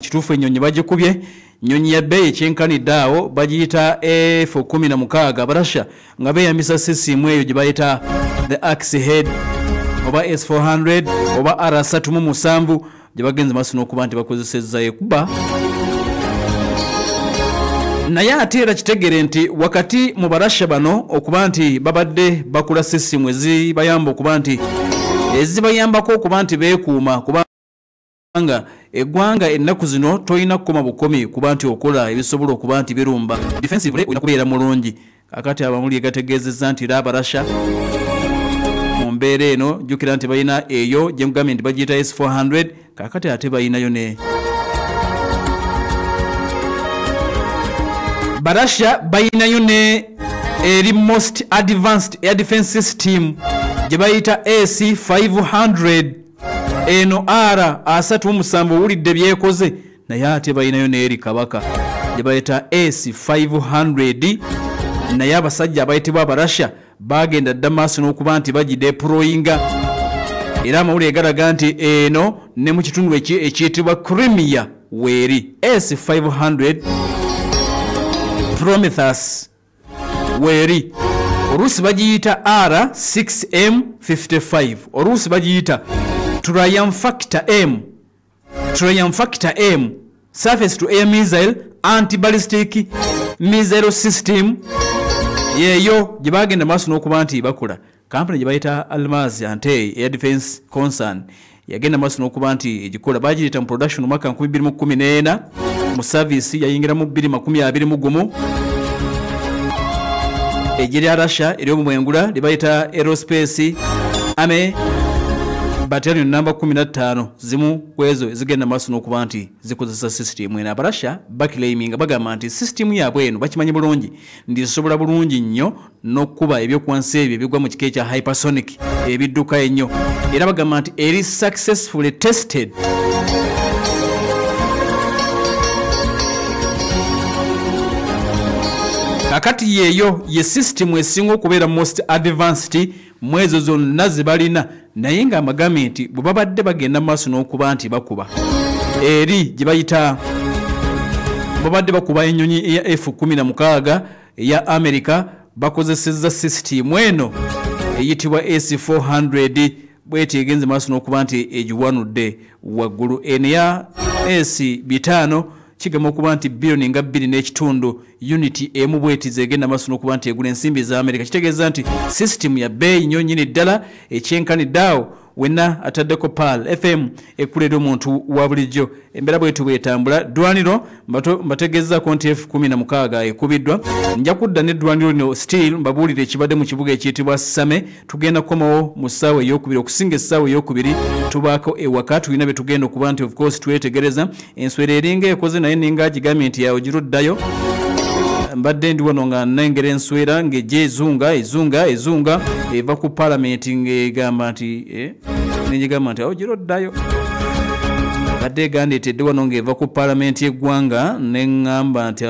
kituufu ennyonyi bagikubye nnyonyi ya bbeeyi ekyenkanidde awo bagiyita F16 Abarasha nga beeyambisa sisiimu eyo gye bayita the Axe Head oba S400 oba R307 gye bagenze maaso n'okuba nti bakozesezza ekuba. Naye ate era kitegere nti wakati mu Barasha bano okuba nti babadde bakula sisiimu ezibayamba okuba nti ezibayambako okuba nti beekuuma kubanga eggwanga ennaku zino tolina kukoma bukomi kuba nti okola ebisobola okuba nti birumba defensively olina kubeera mulungi. Kakati abamuli egategeezezza nti era Abarasha mu mbeera eno jjukira nti balina eyo gye mugambye nti bagiyita S400 kakati ate balinayo ne Barasha balinayo ne eri most advanced air defense system gye bayita AC500 eno R307 owulidde byekoze naye ate balinayo n'eri Kabaka gye bayita AC500 naye abasajja abayitibwa Abarasha bagenda dda maaso n'okuba nti bagideployinga era amawulire galaga nti eno ne mu kitundu ekiyitibwa Crimea weeri AC500 Prometheus weeri oluusi bagiyita R6M55 oluusi bagiyita Triumph Factor M surface to air missile anti-ballistic missile system yeyo gye bagenda maaso n'okuba nti bakola. Kampani gye bayita Almaz Ante Air Defense Concern yagenda maaso n'okuba nti egikola bagiyita mu production mu mwaka 2014 mu service yayingira mu 2021 ejeri Arasha eri omumwengula libayita Aerospace Army Battalion number 15 zimu kwezo zigenda maaso n'okuba nti zikozesa system eno. Abarasha bakilaiminga bagamba nti system yaabwe eno bakimanyi bulungi ndi zisobola bulungi nnyo n'okkuba ebyokwansi ebyo ebigwa mu kika ekya hypersonic ebidduka ennyo era bagamba nti eri successfully tested. Kakati yeyo ye system esinga okubeera most advanced mwezo zonna zibalina naye nga amagambye nti bwe babadde bagenda maaso n'okuba nti bakuba eri gye bayita babadde bakuba ennyonyi eya F16 eya America bakozesezza system eno eyitibwa S400 bweti egenze maaso n'okuba nti egiwanudde waggulu eno ya S5 kigema okuba nti billioni nga 2.5 unity emu bweti zegenda maaso n'okuba nti egula ensimbi za America. Kitegeeza nti system ya bbeeyi nnyo nnyini ddala ekyenkanidde awo wenna ataddeko PAL FM ekulera omuntu wa bulijjo embeera bwetu bwetambula. Ddwaniro mbategeezzaako nti F16 ekubiddwa nja kudda n'eddwaniro lino still mbabuulire ekibadde mu kibuga ekiyitibwa Same. Tugenda kukomawo mu ssaawa ey'okubiri okusinga essaawa ey'okubiri tubaako ewaka tulina bye tugenda okuba nti of course twetegereza enswera eringa ekoze naye ninga agigambye nti yawe giruddayo mbadde ndi wano nga nengera enswera ng'ejja ezunga eva ku parliament ng'egamba nti n'egigamba nti awo giroddayo badde egandeetedde wano ng'eva ku parliament y'eggwanga neŋŋamba nti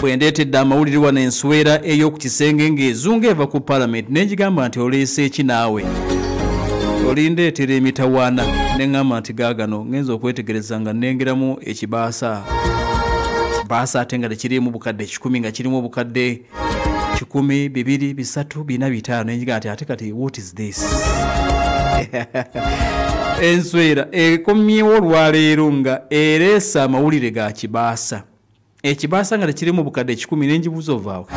bwe ndeetedde amawulire wano enswera ey'oku kisenge ng'ezunga eva ku parliament n'egigamba nti oleese eki naawe olindeetera emitawaana neŋŋamba nti gaagano ngenza okwetegereza nga nnengeramu ekibaasa baasa ate nga tekirimu bukadde 10 nga kirimu obukadde 1, 2, 3, 4, 5 nenjiga nti ate kati what is this enswera ekomyewo olwaleero nga ereesa amawulire ga kibaasa ekibaasa nga tekirimu bukadde 10 nenjibuuza ovaawo